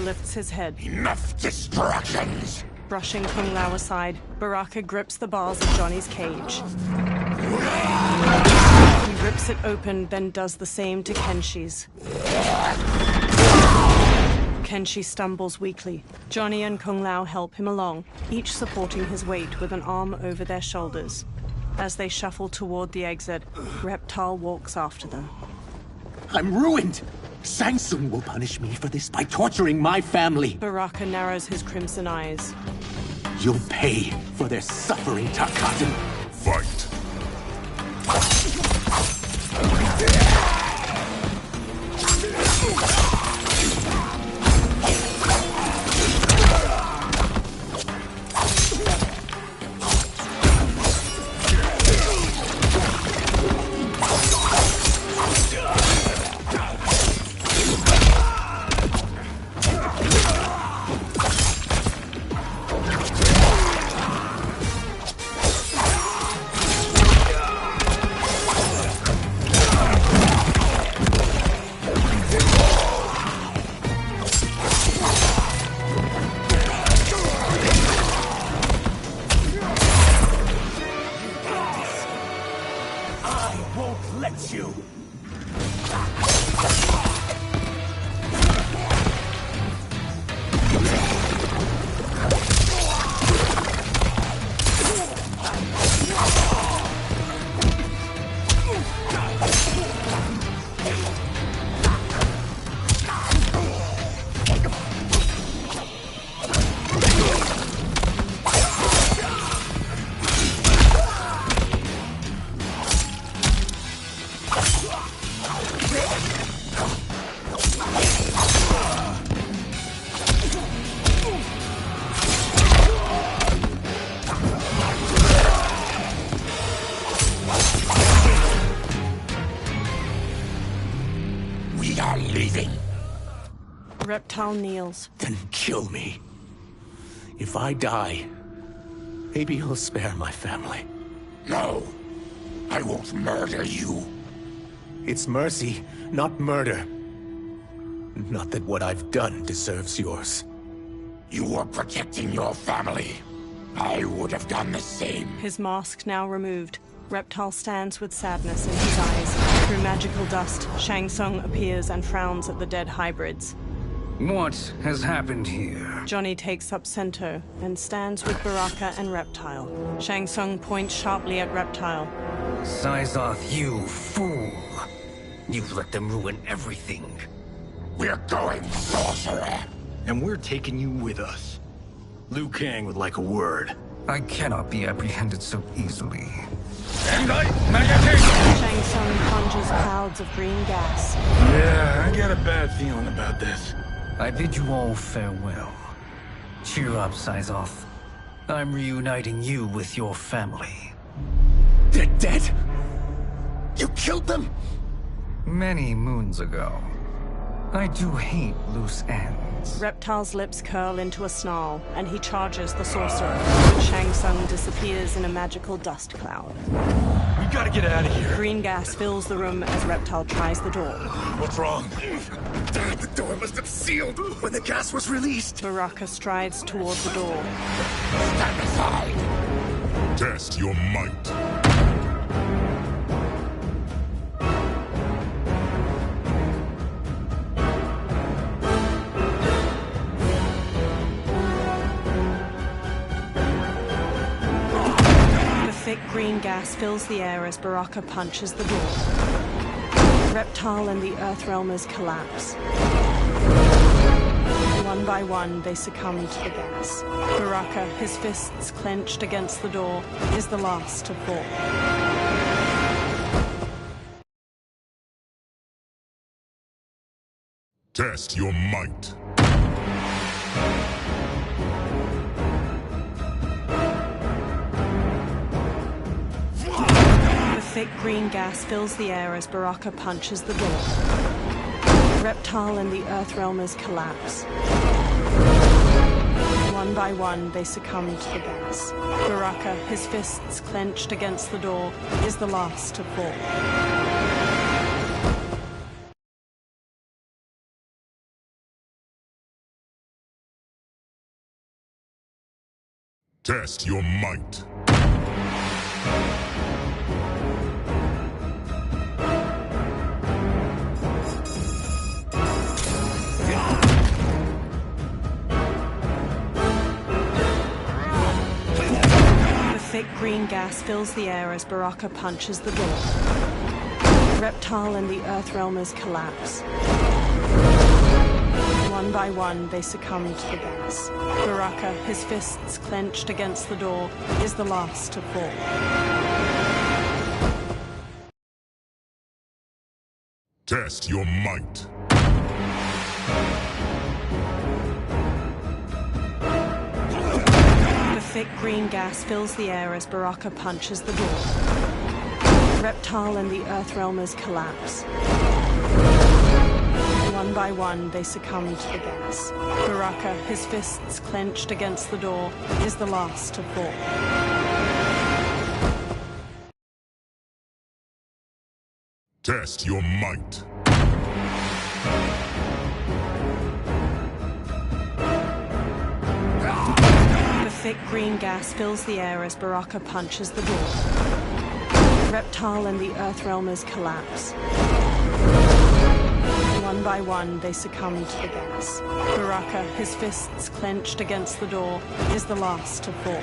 Lifts his head. Enough distractions! Brushing Kung Lao aside, Baraka grips the bars of Johnny's cage. He rips it open, then does the same to Kenshi's. Kenshi stumbles weakly. Johnny and Kung Lao help him along, each supporting his weight with an arm over their shoulders. As they shuffle toward the exit, Reptile walks after them. I'm ruined! Shang Tsung will punish me for this by torturing my family. Baraka narrows his crimson eyes. You'll pay for their suffering, Tarkatan. Fight! Reptile kneels. Then kill me. If I die, maybe you'll spare my family. No, I won't murder you. It's mercy, not murder. Not that what I've done deserves yours. You were protecting your family. I would have done the same. His mask now removed, Reptile stands with sadness in his eyes. Through magical dust, Shang Tsung appears and frowns at the dead hybrids. What has happened here? Johnny takes up Sento and stands with Baraka and Reptile. Shang Tsung points sharply at Reptile. Syzoth, you fool! You let them ruin everything. We're going, sorcerer! And we're taking you with us. Liu Kang would like a word. I cannot be apprehended so easily. And meditation! Shang Tsung conjures clouds of green gas. Yeah, I got a bad feeling about this. I bid you all farewell. Cheer up, Syzoth. I'm reuniting you with your family. They're dead? You killed them? Many moons ago. I do hate loose ends. Reptile's lips curl into a snarl, and he charges the sorcerer. Shang Tsung disappears in a magical dust cloud. We gotta get out of here. Green gas fills the room as Reptile tries the door. What's wrong? The door must have sealed when the gas was released. Baraka strides toward the door. Stand aside! Test your might. Thick green gas fills the air as Baraka punches the door. Reptile and the Earthrealmers collapse. One by one, they succumb to the gas. Baraka, his fists clenched against the door, is the last to fall. Test your might. Thick green gas fills the air as Baraka punches the door. Reptile and the Earthrealmers collapse. One by one, they succumb to the gas. Baraka, his fists clenched against the door, is the last to fall. Test your might. The thick green gas fills the air as Baraka punches the door. Reptile and the Earthrealmers collapse. One by one, they succumb to the gas. Baraka, his fists clenched against the door, is the last to fall. Test your might. The thick green gas fills the air as Baraka punches the door. Reptile and the Earthrealmers collapse. One by one, they succumb to the gas. Baraka, his fists clenched against the door, is the last to fall. Test your might. The thick green gas fills the air as Baraka punches the door. Reptile and the Earthrealmers collapse. One by one, they succumb to the gas. Baraka, his fists clenched against the door, is the last to fall.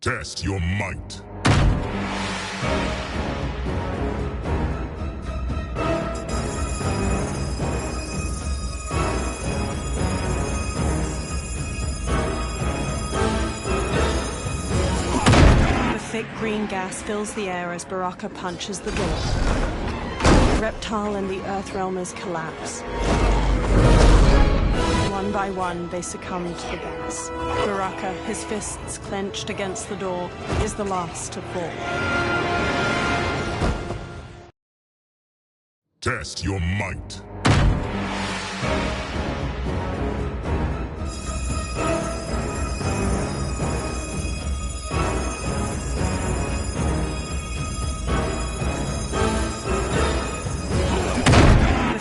Test your might. Thick green gas fills the air as Baraka punches the door. Reptile and the Earthrealmers collapse. One by one, they succumb to the gas. Baraka, his fists clenched against the door, is the last to fall. Test your might.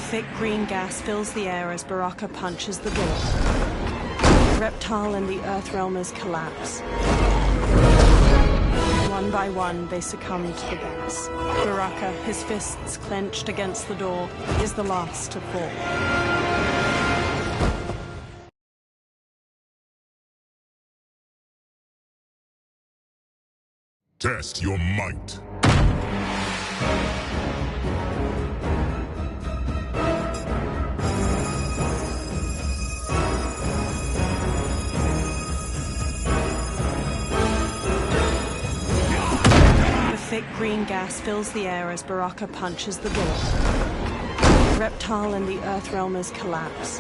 Thick green gas fills the air as Baraka punches the door. Reptile and the Earthrealmers collapse. One by one, they succumb to the gas. Baraka, his fists clenched against the door, is the last to fall. Test your might. Thick green gas fills the air as Baraka punches the door. Reptile and the Earthrealmers collapse.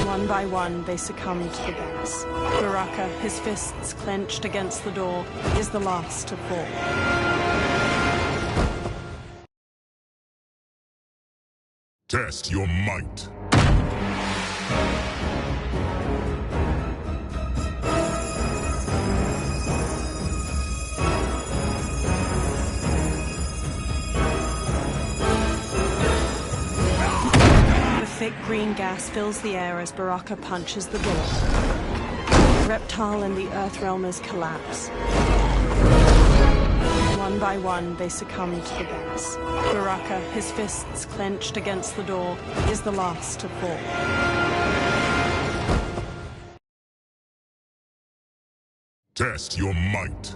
One by one, they succumb to the gas. Baraka, his fists clenched against the door, is the last to fall. Test your might. Thick green gas fills the air as Baraka punches the door. Reptile and the Earthrealmers collapse. One by one, they succumb to the gas. Baraka, his fists clenched against the door, is the last to fall. Test your might.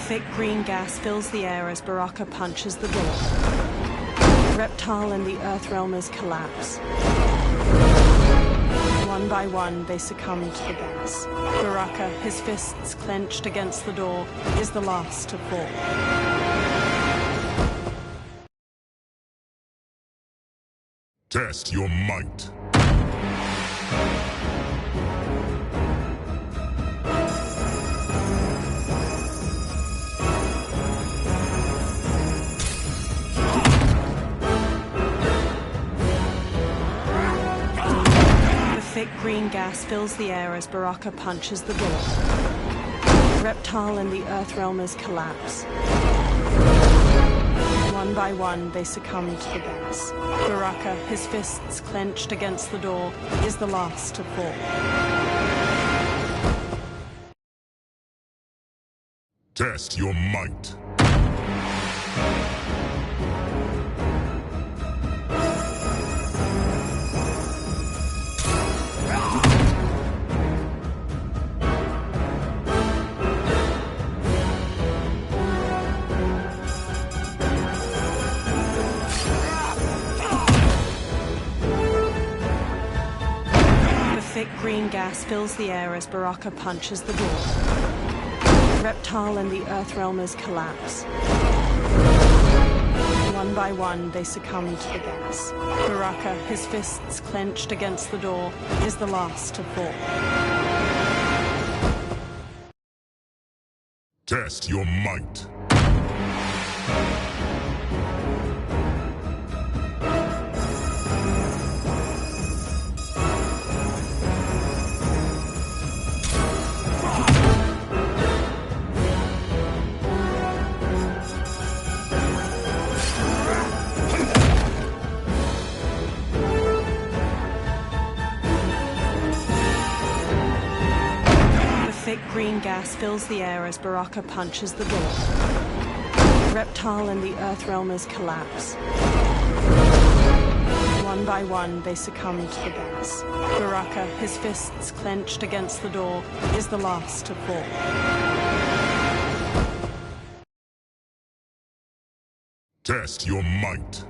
Thick green gas fills the air as Baraka punches the door. Reptile and the Earthrealmers collapse. One by one, they succumb to the gas. Baraka, his fists clenched against the door, is the last to fall. Test your might. Thick green gas fills the air as Baraka punches the door. Reptile and the Earthrealmers collapse. One by one, they succumb to the gas. Baraka, his fists clenched against the door, is the last to fall. Test your might. Thick green gas fills the air as Baraka punches the door. Reptile and the Earthrealmers collapse. One by one, they succumb to the gas. Baraka, his fists clenched against the door, is the last to fall. Test your might. Thick green gas fills the air as Baraka punches the door. Reptile and the Earthrealmers collapse. One by one, they succumb to the gas. Baraka, his fists clenched against the door, is the last to fall. Test your might.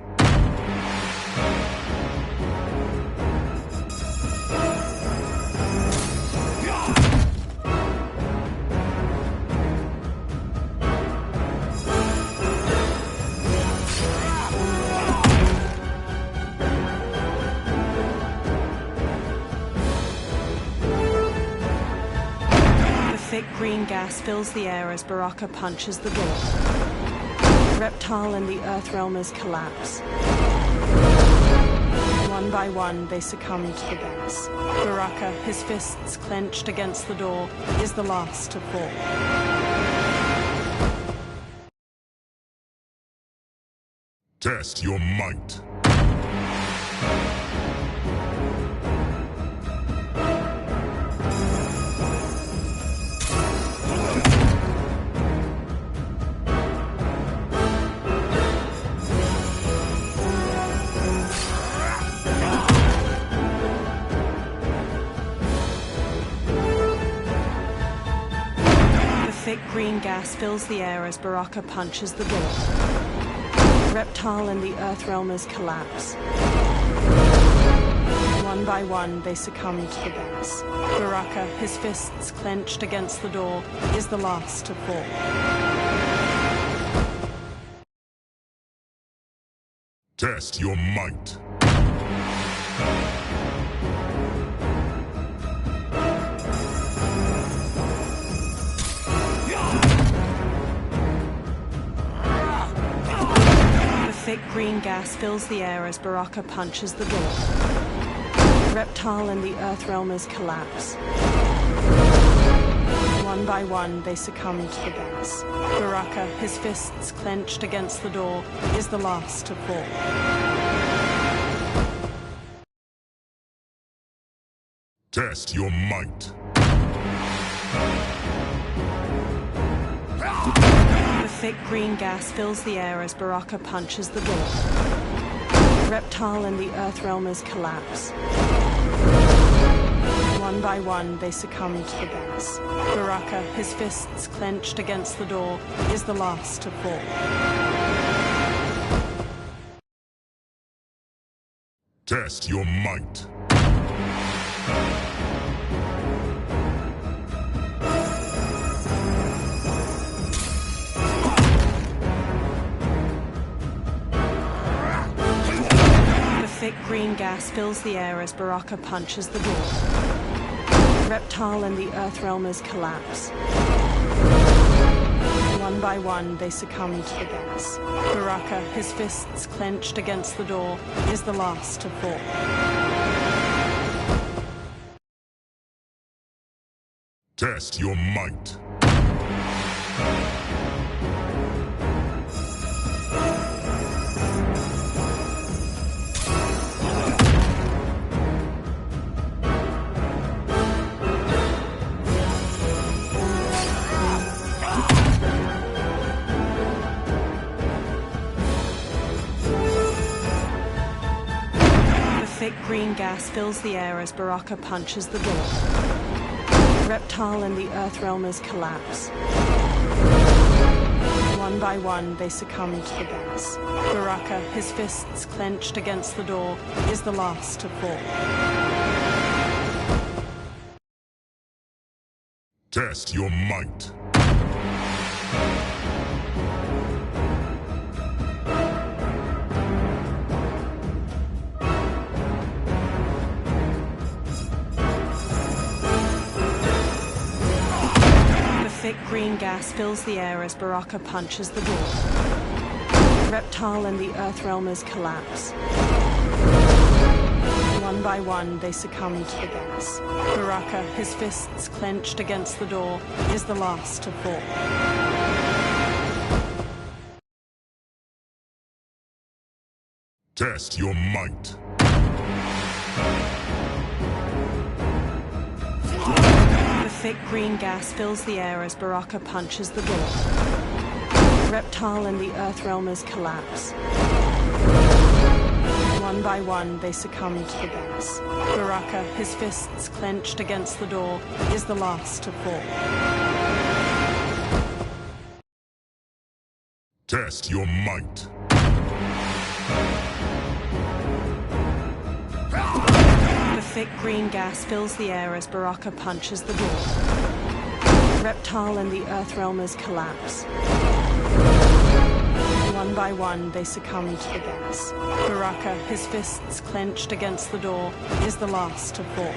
Thick green gas fills the air as Baraka punches the door. Reptile and the Earthrealmers collapse. One by one, they succumb to the gas. Baraka, his fists clenched against the door, is the last to fall. Test your might. Thick green gas fills the air as Baraka punches the door. Reptile and the Earthrealmers collapse. One by one, they succumb to the gas. Baraka, his fists clenched against the door, is the last to fall. Test your might. Thick green gas fills the air as Baraka punches the door. Reptile and the Earthrealmers collapse. One by one, they succumb to the gas. Baraka, his fists clenched against the door, is the last to fall. Test your might. Thick green gas fills the air as Baraka punches the door. Reptile and the Earthrealmers collapse. One by one, they succumb to the gas. Baraka, his fists clenched against the door, is the last to fall. Test your might. Thick green gas fills the air as Baraka punches the door. Reptile and the Earthrealmers collapse. One by one, they succumb to the gas. Baraka, his fists clenched against the door, is the last to fall. Test your might. Thick green gas fills the air as Baraka punches the door. Reptile and the Earthrealmers collapse. One by one, they succumb to the gas. Baraka, his fists clenched against the door, is the last to fall. Test your might. Thick green gas fills the air as Baraka punches the door. Reptile and the Earthrealmers collapse. One by one, they succumb to the gas. Baraka, his fists clenched against the door, is the last to fall. Test your might. Thick green gas fills the air as Baraka punches the door. Reptile and the Earthrealmers collapse. One by one, they succumb to the gas. Baraka, his fists clenched against the door, is the last to fall. Test your might. Thick green gas fills the air as Baraka punches the door. Reptile and the Earthrealmers collapse. One by one, they succumb to the gas. Baraka, his fists clenched against the door, is the last to fall.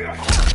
Ugh!